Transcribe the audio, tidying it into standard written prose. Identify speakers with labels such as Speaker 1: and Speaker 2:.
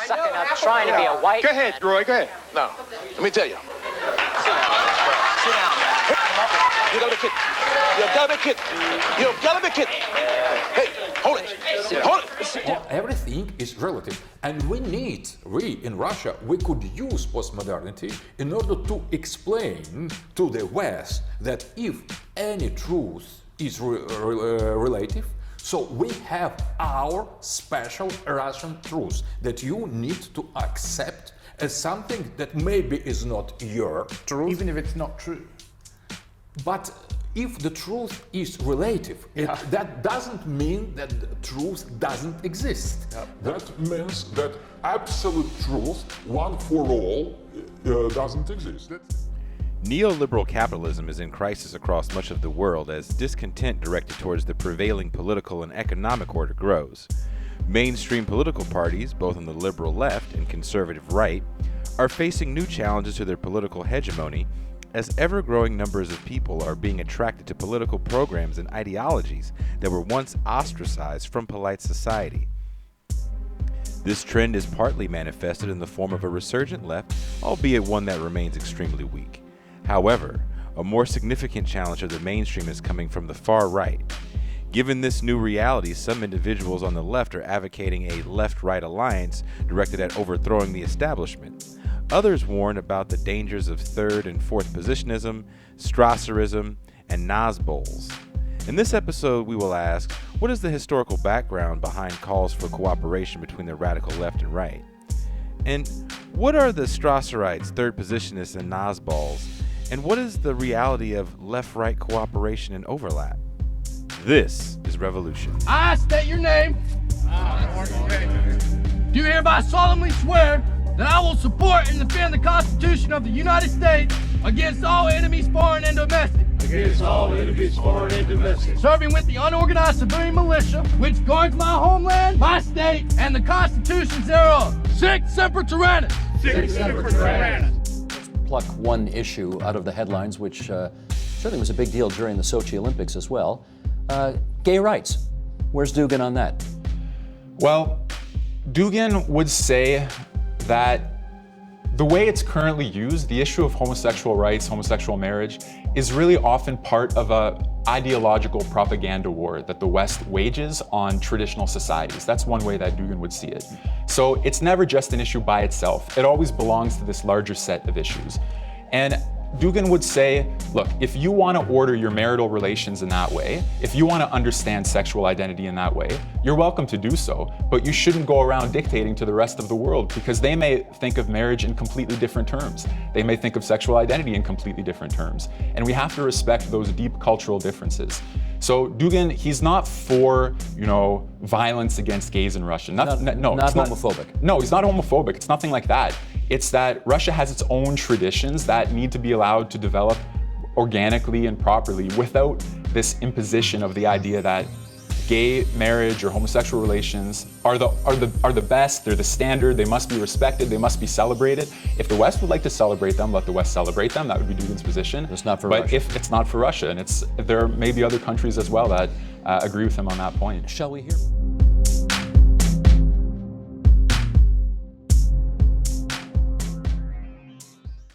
Speaker 1: sucking up, trying to be a white.
Speaker 2: Go ahead, Roy, go ahead.
Speaker 3: No, let me tell you.
Speaker 1: Sit down, man.
Speaker 3: You gotta be kidding. You gotta be kidding. You gotta be kidding. Hey, hold it. Hold it.
Speaker 4: Everything is relative, and we in Russia, we could use postmodernity in order to explain to the West that if any truth is relative, so we have our special Russian truth that you need to accept as something that maybe is not your truth.
Speaker 5: Even if it's not true.
Speaker 4: But if the truth is relative, that doesn't mean that the truth doesn't exist.
Speaker 6: That means that absolute truth, one for all, doesn't exist.
Speaker 7: Neoliberal capitalism is in crisis across much of the world as discontent directed towards the prevailing political and economic order grows. Mainstream political parties, both on the liberal left and conservative right, are facing new challenges to their political hegemony as ever-growing numbers of people are being attracted to political programs and ideologies that were once ostracized from polite society. This trend is partly manifested in the form of a resurgent left, albeit one that remains extremely weak. However, a more significant challenge of the mainstream is coming from the far right. Given this new reality, some individuals on the left are advocating a left-right alliance directed at overthrowing the establishment. Others warn about the dangers of Third and Fourth Positionism, Stasserism, and Nazbols. In this episode, we will ask, what is the historical background behind calls for cooperation between the radical left and right? And what are the Stasserites, Third Positionists, and Nazbols? And what is the reality of left-right cooperation and overlap? This is Revolution.
Speaker 8: I state your name. Do hereby solemnly swear that I will support and defend the Constitution of the United States against all enemies, foreign and domestic.
Speaker 9: Against all enemies, foreign and domestic.
Speaker 8: Serving with the unorganized civilian militia, which guards my homeland, my state, and the constitutions thereof. Sic semper tyrannis.
Speaker 9: Sic semper tyrannis.
Speaker 10: Pluck one issue out of the headlines, which certainly was a big deal during the Sochi Olympics as well. Gay rights. Where's Dugin on that?
Speaker 11: Well, Dugin would say that the way it's currently used, the issue of homosexual rights, homosexual marriage, is really often part of a ideological propaganda war that the West wages on traditional societies. That's one way that Dugin would see it. So it's never just an issue by itself. It always belongs to this larger set of issues. And Dugin would say, look, if you want to order your marital relations in that way, if you want to understand sexual identity in that way, you're welcome to do so, but you shouldn't go around dictating to the rest of the world because they may think of marriage in completely different terms. They may think of sexual identity in completely different terms. And we have to respect those deep cultural differences. So Dugin, he's not for, violence against gays in Russia.
Speaker 10: Not homophobic.
Speaker 11: No, he's not homophobic. It's nothing like that. It's that Russia has its own traditions that need to be allowed to develop organically and properly without this imposition of the idea that gay marriage or homosexual relations are the best, they're the standard, they must be respected, they must be celebrated. If the West would like to celebrate them, let the West celebrate them. That would be Dugin's position.
Speaker 10: It's not for Russia.
Speaker 11: But if it's not for Russia, and there may be other countries as well that agree with him on that point.
Speaker 10: Shall we hear?